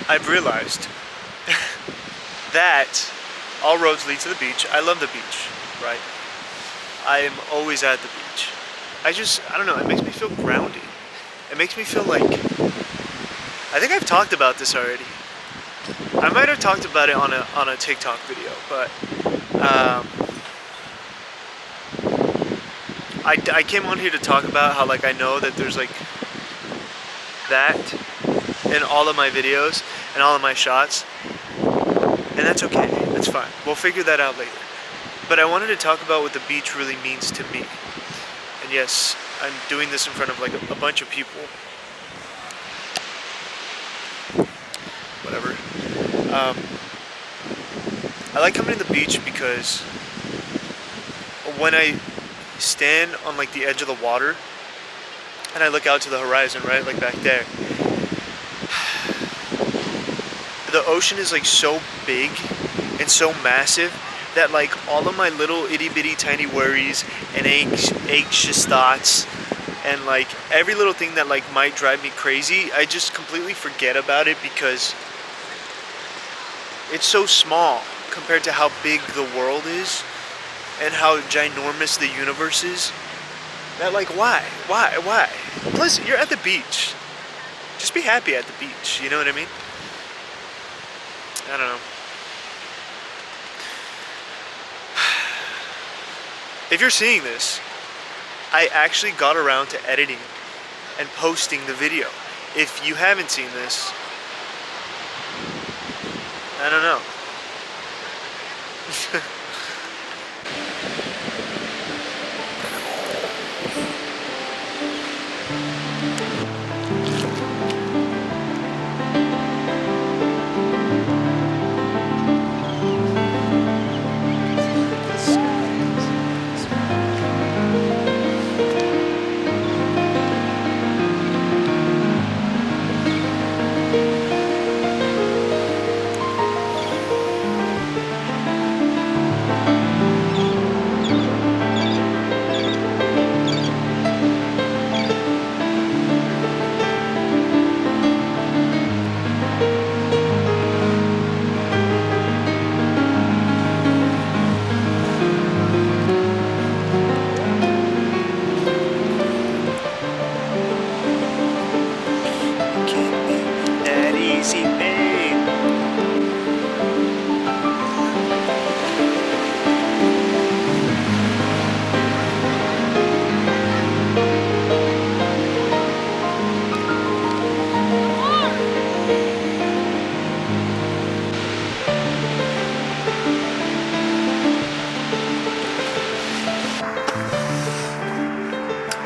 I've realized that all roads lead to the beach. I love the beach, right? I am always at the beach. I don't know, it makes me feel grounded. It makes me feel like, I think I've talked about this already. I might have talked about it on a TikTok video, but I came on here to talk about how like I know that there's like that in all of my videos and all of my shots, and that's okay. That's fine. We'll figure that out later. But I wanted to talk about what the beach really means to me. And yes, I'm doing this in front of like a bunch of people. Whatever. I like coming to the beach because when I stand on like the edge of the water and I look out to the horizon, right, like back there, the ocean is like so big and so massive that like all of my little itty bitty tiny worries and anxious thoughts and like every little thing that like might drive me crazy, I just completely forget about it because it's so small compared to how big the world is and how ginormous the universe is. That like why? Plus you're at the beach. Just be happy at the beach, you know what I mean? I don't know. If you're seeing this, I actually got around to editing and posting the video. If you haven't seen this, I don't know. That easy, babe.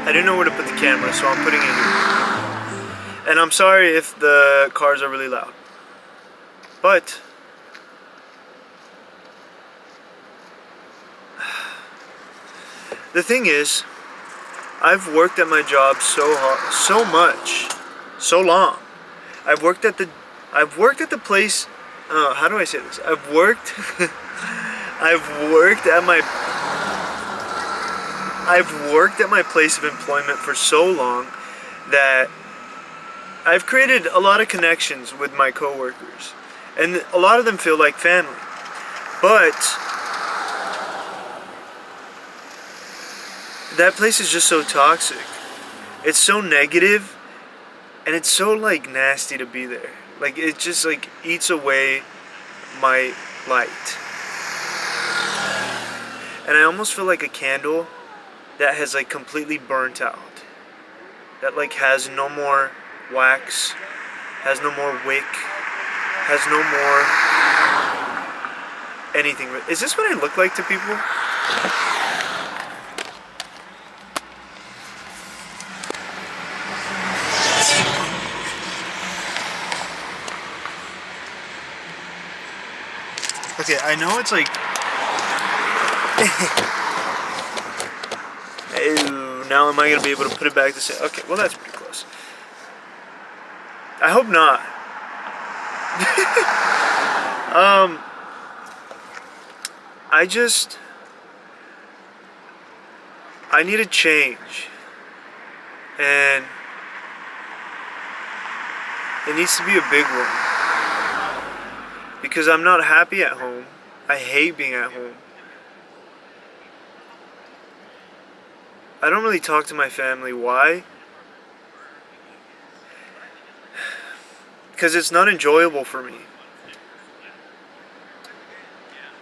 I didn't know where to put the camera, so I'm putting it here. And I'm sorry if the cars are really loud. But the thing is, I've worked at my job so hard, so much, so long. I've worked at the place. How do I say this? I've worked at my place of employment for so long that I've created a lot of connections with my coworkers, and a lot of them feel like family. But that place is just so toxic. It's so negative, and it's so like nasty to be there. Like it just like eats away my light. And I almost feel like a candle that has like completely burnt out. That like has no more wax, has no more wick, has no more anything. Is this what I look like to people? Okay, I know it's like ew, now am I going to be able to put it back the same? Okay, well that's pretty close. I hope not. I need a change. And it needs to be a big one. because I'm not happy at home. I hate being at home. I don't really talk to my family. Why? Because it's not enjoyable for me.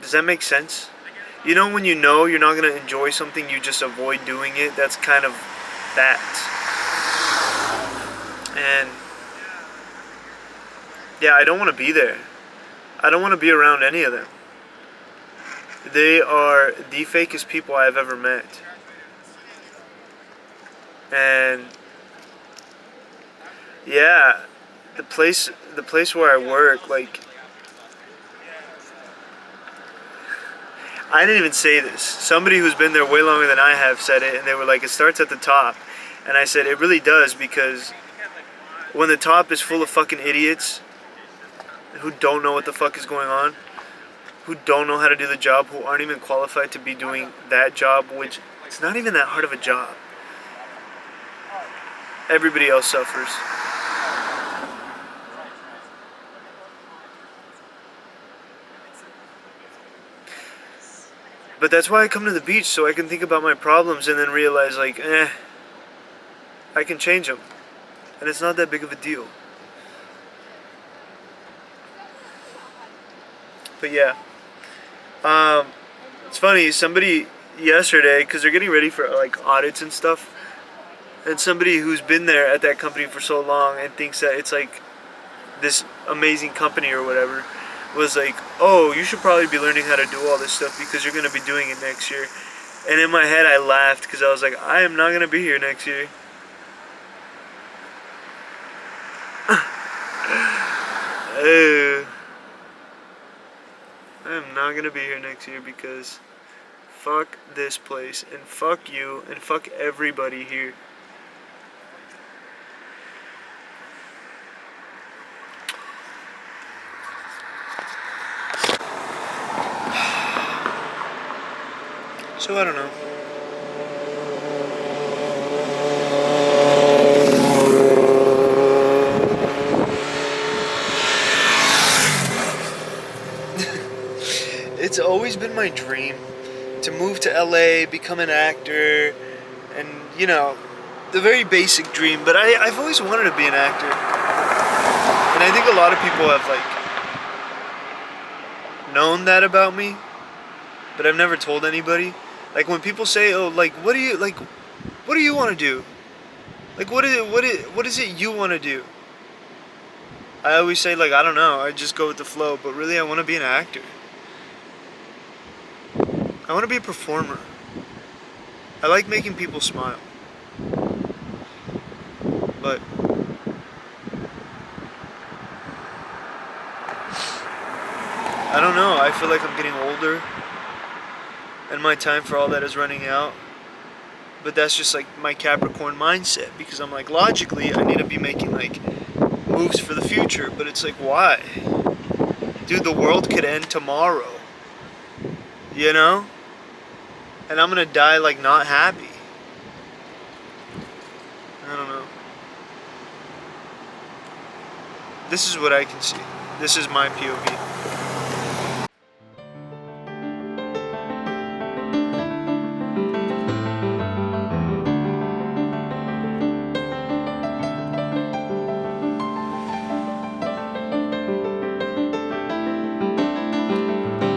Does that make sense? You know when you know you're not going to enjoy something, you just avoid doing it? That's kind of that. And yeah, I don't want to be there. I don't want to be around any of them. They are the fakest people I've ever met. And yeah, the place where I work, like, I didn't even say this. Somebody who's been there way longer than I have said it, and they were like, it starts at the top. And I said, it really does, because when the top is full of fucking idiots who don't know what the fuck is going on, who don't know how to do the job, who aren't even qualified to be doing that job, which it's not even that hard of a job. Everybody else suffers. But that's why I come to the beach, so I can think about my problems and then realize, like, I can change them. And it's not that big of a deal. But yeah. It's funny, somebody yesterday, because they're getting ready for like audits and stuff, and somebody who's been there at that company for so long and thinks that it's like this amazing company or whatever, was like, oh, you should probably be learning how to do all this stuff because you're going to be doing it next year. And in my head I laughed because I was like, I am not going to be here next year. I am not going to be here next year because fuck this place and fuck you and fuck everybody here. So I don't know. It's always been my dream to move to LA, become an actor, and you know, the very basic dream, but I've always wanted to be an actor. And I think a lot of people have like known that about me, but I've never told anybody. Like when people say, "Oh, like what do you want to do? Like what is it you want to do?" I always say like, I don't know, I just go with the flow, but really I want to be an actor. I want to be a performer. I like making people smile. But I don't know, I feel like I'm getting older and my time for all that is running out. But that's just like my Capricorn mindset, because I'm like, logically I need to be making like moves for the future, but it's like, why? Dude, the world could end tomorrow. You know? And I'm gonna die like not happy. I don't know. This is what I can see. This is my POV.